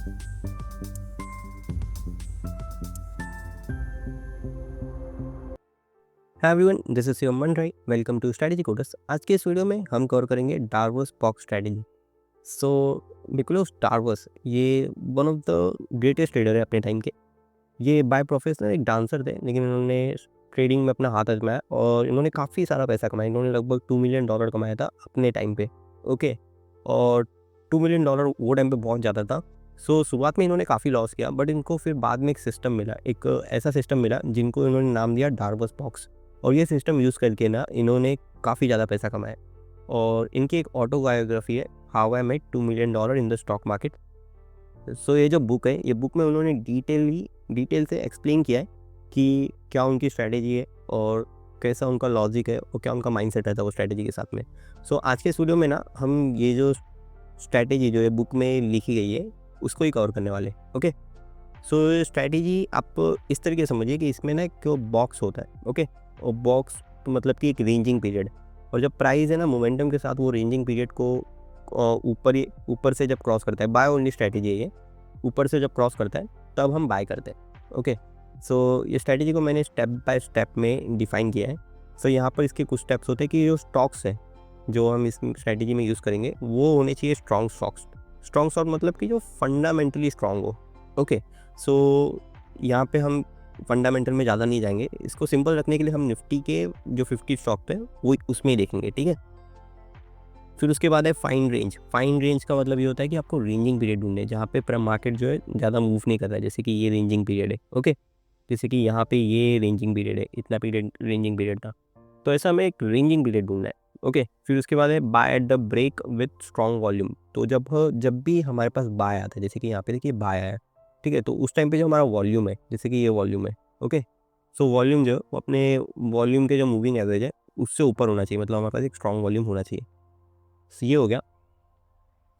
Hi everyone, this is your man right. Welcome to strategy coders. आज के इस वीडियो में हम कवर करेंगे Darvas box strategy. So Nicolas Darvas ये one of the greatest trader है अपने टाइम के। ये बाय प्रोफेशनल एक डांसर थे, लेकिन इन्होंने ट्रेडिंग में अपना हाथ आजमाया और इन्होंने काफ़ी सारा पैसा कमाया। इन्होंने लगभग $2 मिलियन कमाया था अपने टाइम पे। ओके, और $2 मिलियन वो टाइम पे बहुत ज़्यादा था। सो शुरुआत में इन्होंने काफ़ी लॉस किया, बट इनको फिर बाद में एक सिस्टम मिला, एक ऐसा सिस्टम मिला जिनको इन्होंने नाम दिया डार्वर्स बॉक्स। और ये सिस्टम यूज़ करके ना इन्होंने काफ़ी ज़्यादा पैसा कमाया। और इनकी एक ऑटोबायोग्राफी है, how I made $2 million in the stock market. So ये जो बुक है, ये बुक में उन्होंने डिटेल से एक्सप्लेन किया है कि क्या उनकी स्ट्रैटेजी है और कैसा उनका लॉजिक है और क्या उनका माइंडसेट रहता है वो स्ट्रैटेजी के साथ में। सो आज के स्टूडियो में ना हम ये जो स्ट्रैटेजी जो है बुक में लिखी गई है उसको ही कवर करने वाले। ओके, सो स्ट्रैटेजी आप इस तरीके से समझिए कि इसमें ना एक बॉक्स होता है। ओके, और बॉक्स तो मतलब कि एक रेंजिंग पीरियड, और जब प्राइस है ना मोमेंटम के साथ वो रेंजिंग पीरियड को ऊपर से जब क्रॉस करता है, बाय ओनली स्ट्रैटेजी है ये, ऊपर से जब क्रॉस करता है तब हम बाय करते हैं। ओके, सो ये स्ट्रैटेजी को मैंने स्टेप बाय स्टेप में डिफाइन किया है। सो यहाँ पर इसके कुछ स्टेप्स होते हैं कि जो स्टॉक्स है जो हम इस स्ट्रैटेजी में यूज़ करेंगे वो होने चाहिए स्ट्रॉन्ग स्टॉक्स। स्ट्रॉन्ग स्टॉक मतलब कि जो फंडामेंटली स्ट्रॉन्ग हो। ओके, सो यहाँ पे हम फंडामेंटल में ज़्यादा नहीं जाएंगे, इसको सिंपल रखने के लिए हम निफ्टी के जो 50 स्टॉक पे वो उसमें ही देखेंगे। ठीक है, फिर उसके बाद है फाइन रेंज। फाइन रेंज का मतलब ये होता है कि आपको रेंजिंग पीरियड ढूंढने हैं जहाँ पे मार्केट जो है ज़्यादा मूव नहीं कर रहा है, जैसे कि ये रेंजिंग पीरियड है। ओके, जैसे कि यहाँ पे ये रेंजिंग पीरियड है, इतना पीरियड रेंजिंग पीरियड था, तो ऐसा हमें एक रेंजिंग पीरियड ढूंढना है। ओके, फिर उसके बाद है buy at the break with strong volume. तो जब भी हमारे पास बाय आता है, जैसे कि यहाँ पे देखिए बाय आया है, ठीक है, तो उस टाइम पे जो हमारा वॉल्यूम है, जैसे कि ये वॉल्यूम है। ओके, सो वॉल्यूम जो वो अपने वॉल्यूम के जो मूविंग एवरेज है उससे ऊपर होना चाहिए, मतलब हमारे पास एक स्ट्रॉन्ग वॉल्यूम होना चाहिए। So ये हो गया।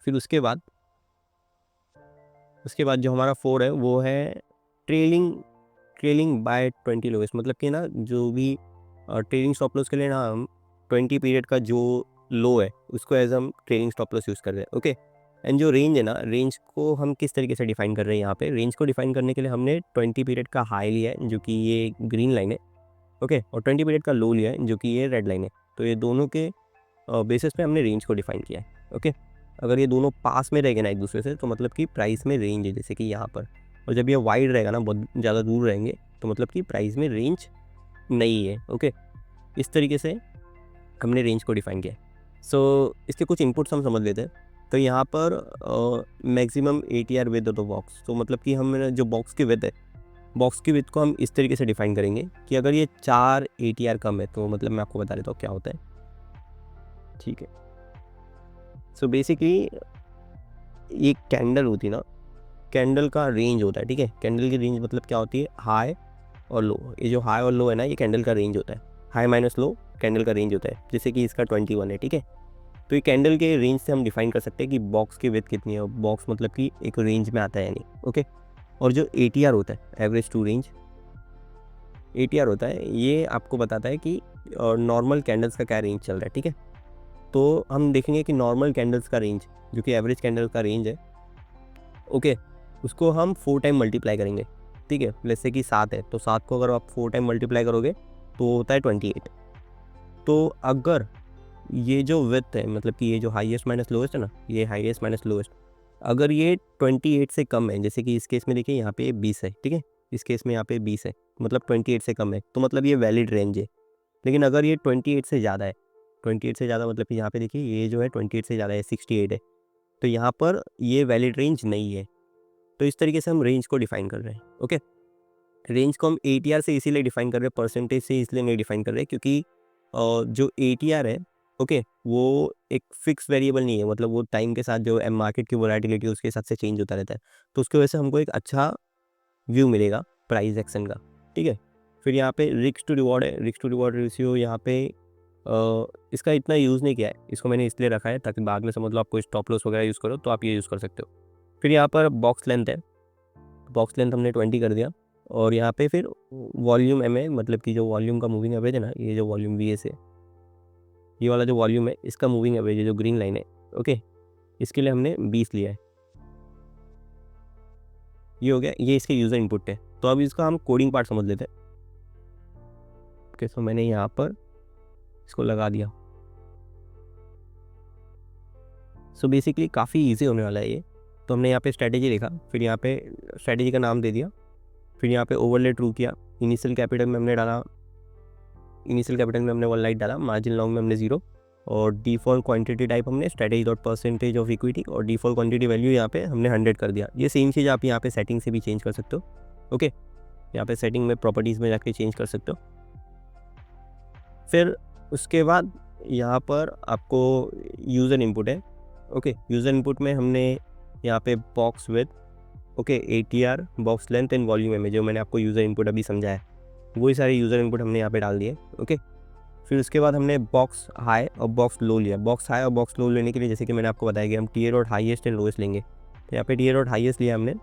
फिर उसके बाद जो हमारा 4 है वो है ट्रेलिंग ट्रेलिंग बाय 20 लोएस्ट। मतलब कि ना जो भी ट्रेलिंग स्टॉप लॉस के लिए ना हम 20 पीरियड का जो लो है उसको एज हम ट्रेलिंग स्टॉप लॉस यूज़ कर रहे हैं। ओके, एंड जो रेंज है ना, रेंज को हम किस तरीके से डिफाइन कर रहे हैं, यहाँ पे रेंज को डिफाइन करने के लिए हमने 20 पीरियड का हाई लिया है जो कि ये ग्रीन लाइन है। ओके, और 20 पीरियड का लो लिया है जो कि ये रेड लाइन है। तो ये दोनों के बेसिस पे हमने रेंज को डिफाइन किया है। ओके, अगर ये दोनों पास में रहेंगे ना एक दूसरे से तो मतलब कि प्राइस में रेंज है, जैसे कि यहाँ पर। और जब ये वाइड रहेगा ना, बहुत ज़्यादा दूर रहेंगे, तो मतलब कि प्राइस में रेंज नहीं है। ओके, इस तरीके से हमने रेंज को डिफाइन किया है। सो इसके कुछ इनपुट्स हम समझ लेते हैं। तो यहाँ पर maximum ATR with of the box, तो मतलब कि हम जो बॉक्स की विड्थ है, बॉक्स की विड्थ को हम इस तरीके से डिफाइन करेंगे कि अगर ये 4 ATR कम है तो मतलब मैं आपको बता देता हूँ क्या होता है। ठीक है, सो बेसिकली एक कैंडल होती है ना, कैंडल का रेंज होता है। ठीक है, कैंडल की रेंज मतलब क्या होती है, हाई और लो। ये जो हाई और लो है ना, ये कैंडल का रेंज होता है। हाई माइनस लो कैंडल का रेंज होता है, जैसे कि इसका 21 है। ठीक है, तो ये कैंडल के रेंज से हम डिफाइन कर सकते हैं कि बॉक्स की विड्थ कितनी है। बॉक्स मतलब कि एक रेंज में आता है यानी। ओके, और जो ATR होता है, एवरेज टू रेंज ATR होता है, ये आपको बताता है कि नॉर्मल कैंडल्स का क्या रेंज चल रहा है। ठीक है, तो हम देखेंगे कि नॉर्मल कैंडल्स का रेंज जो कि एवरेज कैंडल का रेंज है, ओके, उसको हम 4 टाइम मल्टीप्लाई करेंगे। ठीक है, जैसे कि 7 है तो 7 को अगर आप 4 टाइम मल्टीप्लाई करोगे तो होता है 28। तो अगर ये जो विड्थ है, मतलब कि ये जो हाईएस्ट माइनस लोएस्ट है ना, ये हाईएस्ट माइनस लोएस्ट, अगर ये 28 से कम है, जैसे कि इस केस में देखिए यहाँ पे 20 है। ठीक है, इस केस में यहाँ पे 20 है, मतलब 28 से कम है, तो मतलब ये वैलिड रेंज है। लेकिन अगर ये 28 से ज़्यादा है, 28 से ज़्यादा मतलब कि यहाँ पे देखिए ये जो है 28 से ज़्यादा है, 68 है, तो यहाँ पर ये वैलिड रेंज नहीं है। तो इस तरीके से हम रेंज को डिफाइन कर रहे हैं। ओके, रेंज को हम ATR से इसीलिए डिफाइन कर रहे हैं, परसेंटेज से इसलिए नहीं डिफाइन कर रहे क्योंकि जो ATR है, ओके, वो एक फिक्स वेरिएबल नहीं है, मतलब वो टाइम के साथ जो मार्केट की वोलेटिलिटी है उसके हिसाब से चेंज होता रहता है। तो उसकी वजह से हमको एक अच्छा व्यू मिलेगा प्राइस एक्शन का। ठीक है, फिर यहाँ पे रिस्क टू रिवॉर्ड है। रिस्क टू रिवॉर्ड रेशियो यहाँ पे इसका इतना यूज़ नहीं किया है, इसको मैंने इसलिए रखा है ताकि बाद में समझ लो आप कोई स्टॉप लॉस वगैरह यूज़ करो तो आप ये यूज़ कर सकते हो। फिर यहाँ पर बॉक्स लेंथ है, बॉक्स लेंथ हमने 20 कर दिया। और यहाँ पे फिर वॉल्यूम MA, मतलब कि जो वॉल्यूम का मूविंग एवरेज है ना, ये जो वॉल्यूम VS है, ये वाला जो वॉल्यूम है इसका मूविंग एवरेज है जो ग्रीन लाइन है। ओके, इसके लिए हमने 20 लिया है। ये हो गया, ये इसके यूज़र इनपुट है। तो अब इसका हम कोडिंग पार्ट समझ लेते हैं। ओके, तो मैंने यहाँ पर इसको लगा दिया। सो बेसिकली काफ़ी ईजी होने वाला है ये। तो हमने यहाँ पे स्ट्रैटेजी लिखा, फिर यहाँ पे स्ट्रैटेजी का नाम दे दिया, फिर यहाँ पे ओवरले ट्रू किया, इनिशियल कैपिटल में हमने डाला, इनिशियल कैपिटल में हमने 1 लाइट डाला, मार्जिन लॉन्ग में हमने 0, और डिफ़ॉल्ट क्वांटिटी टाइप हमने strategy dot percentage of equity, और डिफ़ॉल्ट क्वांटिटी वैल्यू यहाँ पे हमने 100 कर दिया। ये सेम चीज़ आप यहाँ पे सेटिंग से भी चेंज कर सकते हो। ओके, यहाँ पे सेटिंग में प्रॉपर्टीज़ में जाके चेंज कर सकते हो। फिर उसके बाद यहाँ पर आपको यूज़र इनपुट है। ओके, यूज़र इनपुट में हमने यहाँ पे box with, okay, ATR, box length and volume में जो मैंने आपको यूज़र इनपुट अभी समझाया, वही सारे यूज़र इनपुट हमने यहाँ पे डाल दिए। ओके, फिर उसके बाद हमने बॉक्स हाई और बॉक्स लो लिया। बॉक्स हाई और बॉक्स लो लेने के लिए जैसे कि मैंने आपको बताया कि हम TA dot highest and lowest लेंगे। तो यहाँ पे टीयर डॉट हाईएस्ट लिया हमने,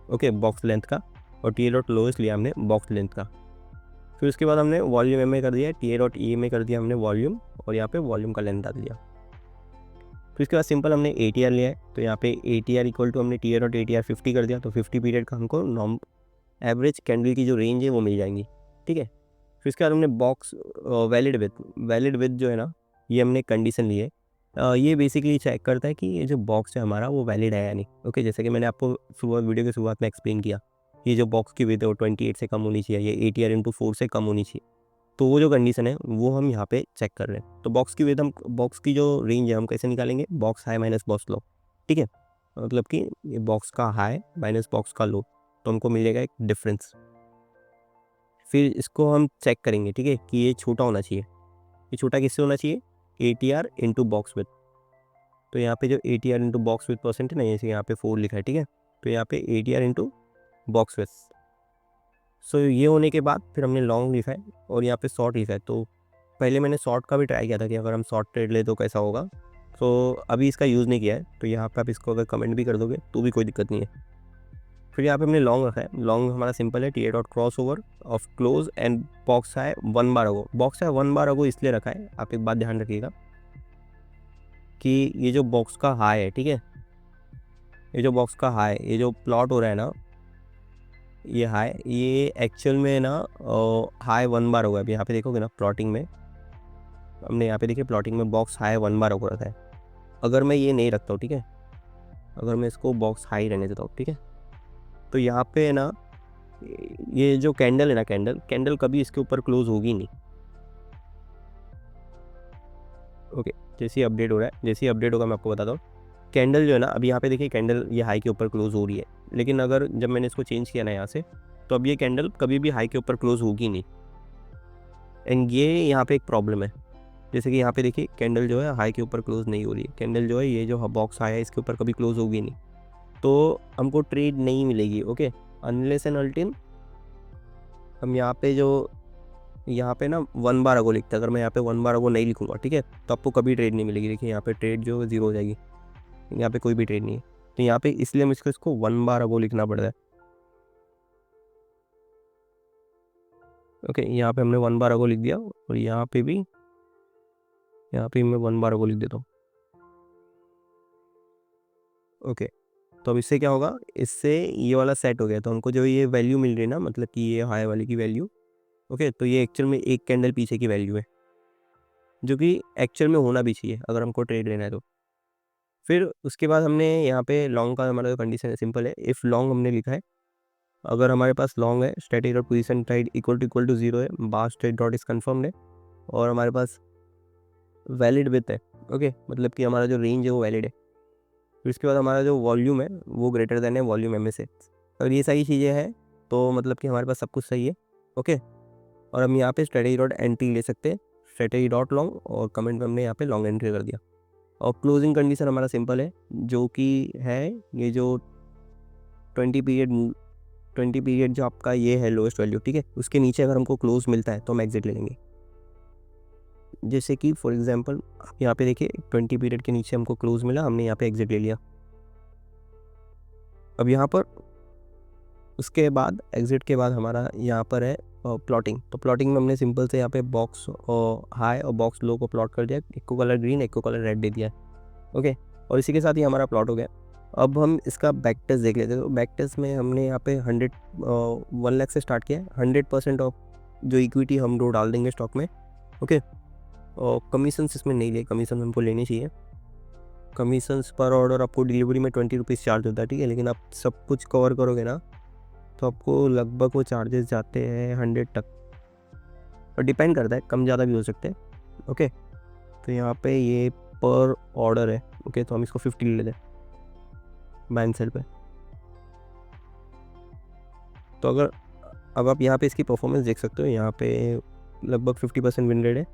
ओके, बॉक्स लेंथ का, और टीयर डॉट लोएस्ट लिया हमने बॉक्स लेंथ का। फिर उसके बाद हमने वॉल्यूम में कर दिया, टीयर डॉट ई में कर दिया हमने वॉल्यूम, और यहाँ पे वॉल्यूम का लेंथ डाल दिया। फिर उसके बाद सिंपल हमने ATR लिया है, तो यहाँ पे ATR इक्वल टू हमने टीयर डॉट ATR 50 कर दिया, तो 50 पीरियड का हमको एवरेज कैंडल की जो रेंज है वो मिल जाएंगी। ठीक है, फिर उसके बाद हमने बॉक्स वैलिड विथ जो है ना, ये हमने कंडीशन ली है। ये बेसिकली चेक करता है कि ये जो बॉक्स है हमारा वो वैलिड है या नहीं। ओके, जैसे कि मैंने आपको वीडियो के शुरुआत में एक्सप्लेन किया, ये जो बॉक्स की विथ है वो 28 से कम होनी चाहिए, ये ATR इंटू 4 से कम होनी चाहिए। तो वो जो कंडीशन है वो हम यहाँ पे चेक कर रहे हैं। तो बॉक्स की विथ, हम बॉक्स की जो रेंज है हम कैसे निकालेंगे, बॉक्स हाई माइनस बॉक्स लो। ठीक है, मतलब कि ये बॉक्स का हाई माइनस बॉक्स का लो, तो हमको मिलेगा एक डिफरेंस। फिर इसको हम चेक करेंगे, ठीक है, कि ये छोटा होना चाहिए। ये छोटा किससे होना चाहिए, ATR इंटू बॉक्स विथ। तो यहाँ पे जो ATR into box with percent है ना, जैसे यहाँ पे 4 लिखा है। ठीक है, तो यहाँ पे ATR इंटू बॉक्स विथ। सो ये होने के बाद फिर हमने लॉन्ग लिखा है और यहाँ पे शॉर्ट लिखा है। तो पहले मैंने शॉर्ट का भी ट्राई किया था कि अगर हम शॉर्ट ट्रेड ले तो कैसा होगा। तो अभी इसका यूज़ नहीं किया है, तो यहाँ पे आप इसको अगर कमेंट भी कर दोगे तो भी कोई दिक्कत नहीं है। फिर यहाँ पे हमने लॉन्ग रखा है। लॉन्ग हमारा सिंपल है, TA dot crossover of close and box है 1 बार अगो। बॉक्स है 1 बार अगो इसलिए रखा है, आप एक बात ध्यान रखिएगा कि ये जो बॉक्स का हाई है, ठीक है, ये जो बॉक्स का हाई, ये जो प्लॉट हो रहा है ना, ये हाई, ये एक्चुअल में ना हाई 1 बार होगा। अब यहाँ पे देखोगे ना प्लॉटिंग में, हमने यहाँ पे देखिए प्लॉटिंग में बॉक्स हाई 1 बार होगा रखा है। अगर मैं ये नहीं रखता हूँ, ठीक है, अगर मैं इसको बॉक्स हाई रहने देता हूँ, ठीक है, तो यहाँ पे ना ये जो कैंडल है ना, कैंडल कभी इसके ऊपर क्लोज होगी नहीं। ओके, जैसे ही अपडेट हो रहा है, जैसे ही अपडेट होगा मैं आपको बताता हूँ। कैंडल जो है ना, अभी यहाँ पे देखिए कैंडल ये हाई के ऊपर क्लोज हो रही है, लेकिन अगर जब मैंने इसको चेंज किया ना यहाँ से, तो अब ये कैंडल कभी भी हाई के ऊपर क्लोज होगी नहीं। एंड ये यहाँ पे एक प्रॉब्लम है, जैसे कि यहाँ पे देखिए कैंडल जो है हाई के ऊपर क्लोज नहीं हो रही है। कैंडल जो है, ये जो बॉक्स हाई है इसके ऊपर कभी क्लोज होगी नहीं, तो हमको ट्रेड नहीं मिलेगी। ओके, अनलेस एंड अनटिल हम यहाँ पे जो, यहाँ पे ना 1 बार अगो लिखता है, अगर मैं यहाँ पे 1 बार अगो नहीं लिखूँगा, ठीक है, तो आपको कभी ट्रेड नहीं मिलेगी। देखिए यहाँ पे ट्रेड जो है 0 हो जाएगी, यहाँ पे कोई भी ट्रेड नहीं है। तो यहाँ पे इसलिए मुझको इसको 1 बार अगो लिखना पड़ रहा है। ओके, यहाँ पे हमने 1 बार अगो लिख दिया, और यहाँ पे भी मैं 1 बार अगो लिख देता हूँ। ओके, तो अब इससे क्या होगा, इससे ये वाला सेट हो गया। तो हमको जो ये वैल्यू मिल रही है ना, मतलब कि ये हाई वाले की वैल्यू, ओके, तो ये एक्चुअल में एक कैंडल पीछे की वैल्यू है, जो कि एक्चुअल में होना भी चाहिए अगर हमको ट्रेड लेना है तो। फिर उसके बाद हमने यहाँ पे लॉन्ग का हमारा जो कंडीशन है सिंपल है, इफ़ लॉन्ग हमने लिखा है, अगर हमारे पास लॉन्ग है, static dot position tide equal to 0 है, bar state dot is confirmed है, और हमारे पास वैलिड विथ है। ओके, मतलब कि हमारा जो रेंज है वो वैलिड है। फिर उसके बाद हमारा जो वॉल्यूम है वो ग्रेटर देन है वॉल्यूम एम से। अगर ये सारी चीज़ें हैं तो मतलब कि हमारे पास सब कुछ सही है। ओके, और हम यहाँ पे स्ट्रेटेजी डॉट एंट्री ले सकते हैं, स्ट्रेटेजी डॉट लॉन्ग, और कमेंट में हमने यहाँ पे लॉन्ग एंट्री कर दिया। और क्लोजिंग कंडीशन हमारा सिंपल है, जो कि है ये जो 20 पीरियड जो आपका ये है लोएस्ट वैल्यू, ठीक है, उसके नीचे अगर हमको क्लोज मिलता है तो हम एग्जिट ले लेंगे। जैसे कि फॉर एग्जांपल यहाँ पे देखिए 20 पीरियड के नीचे हमको क्लोज मिला, हमने यहाँ पे एग्जिट ले लिया। अब यहाँ पर उसके बाद एग्जिट के बाद हमारा यहाँ पर है प्लॉटिंग। तो प्लॉटिंग में हमने सिंपल से यहाँ पे बॉक्स हाई और बॉक्स लो को प्लॉट कर दिया, एक को कलर ग्रीन एक को कलर रेड दे दिया है। ओके, और इसी के साथ ही हमारा प्लॉट हो गया। अब हम इसका बैक टेस्ट देख लेते हैं। तो बैक टेस्ट में हमने यहाँ पे 1 लाख से स्टार्ट किया है। 100% ऑफ जो इक्विटी हम दो डाल देंगे स्टॉक में, ओके। और कमीशन इसमें नहीं ले, कमीशन हमको लेनी चाहिए। कमीशंस पर ऑर्डर आपको डिलीवरी में 20 रुपीज़ चार्ज होता है, ठीक है। लेकिन आप सब कुछ कवर करोगे ना तो आपको लगभग वो चार्जेस जाते हैं 100 तक, और डिपेंड करता है, कम ज़्यादा भी हो सकते हैं, ओके। तो यहाँ पे ये पर ऑर्डर है, ओके। तो हम इसको 50 ले लेते हैं बाय एंड सेल पे। तो अगर अब आप यहाँ पे इसकी परफॉर्मेंस देख सकते हो, यहाँ पे लगभग 50% विन रेट है,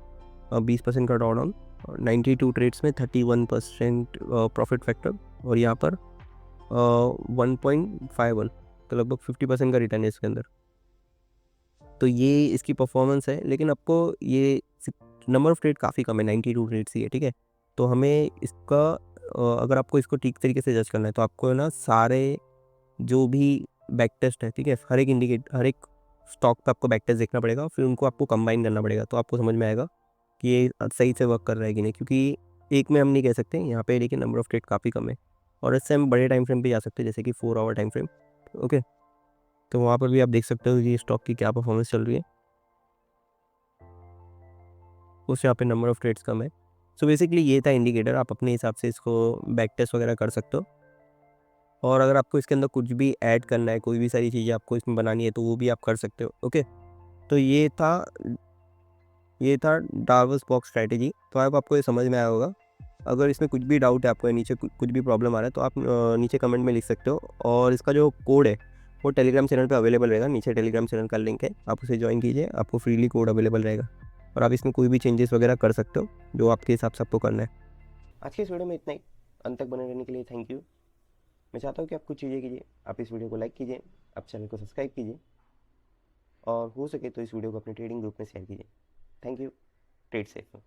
20% का ड्रॉडाउन, 92 ट्रेड्स में 31% प्रॉफिट फैक्टर, और यहाँ पर 1.51, तो लगभग 50% का रिटर्न है इसके अंदर। तो ये इसकी परफॉर्मेंस है। लेकिन आपको ये नंबर ऑफ ट्रेड काफ़ी कम है, 92 ट्रेड्स ही है, ठीक है। तो हमें इसका अगर आपको इसको ठीक तरीके से जज करना है तो आपको ना सारे जो भी बैक टेस्ट है, ठीक है, हर एक स्टॉक पे आपको बैक टेस्ट देखना पड़ेगा, फिर उनको आपको कंबाइन करना पड़ेगा, तो आपको समझ में आएगा कि ये सही से वर्क कर रहा है कि नहीं। क्योंकि एक में हम नहीं कह सकते यहाँ पे, लेकिन नंबर ऑफ ट्रेड काफ़ी कम है, और इससे हम बड़े टाइम फ्रेम पे जा सकते हैं, जैसे कि 4 आवर टाइम फ्रेम, ओके। तो वहाँ पर भी आप देख सकते हो कि स्टॉक की क्या परफॉर्मेंस चल रही है, उस यहाँ पे नंबर ऑफ ट्रेड्स कम है। सो बेसिकली ये था इंडिकेटर, आप अपने हिसाब से इसको बैक टेस्ट वगैरह कर सकते हो। और अगर आपको इसके अंदर कुछ भी ऐड करना है, कोई भी सारी चीज़ें आपको इसमें बनानी है, तो वो भी आप कर सकते हो, ओके। तो ये था डार्वस बॉक्स स्ट्रैटेजी। तो आपको ये समझ में आया होगा। अगर इसमें कुछ भी डाउट है आपको, नीचे कुछ भी प्रॉब्लम आ रहा है, तो आप नीचे कमेंट में लिख सकते हो। और इसका जो कोड है वो टेलीग्राम चैनल पे अवेलेबल रहेगा, नीचे टेलीग्राम चैनल का लिंक है, आप उसे ज्वाइन कीजिए, आपको फ्रीली कोड अवेलेबल रहेगा, और आप इसमें कोई भी चेंजेस वगैरह कर सकते हो जो आपके हिसाब से आपको करना है। आज के इस वीडियो में इतना ही। अंत तक बने रहने के लिए थैंक यू। मैं चाहता हूँ कि आप कुछ चीज़ें कीजिए, आप इस वीडियो को लाइक कीजिए, आप चैनल को सब्सक्राइब कीजिए, और हो सके तो इस वीडियो को अपने ट्रेडिंग ग्रुप में शेयर कीजिए। Thank you. Trade safe.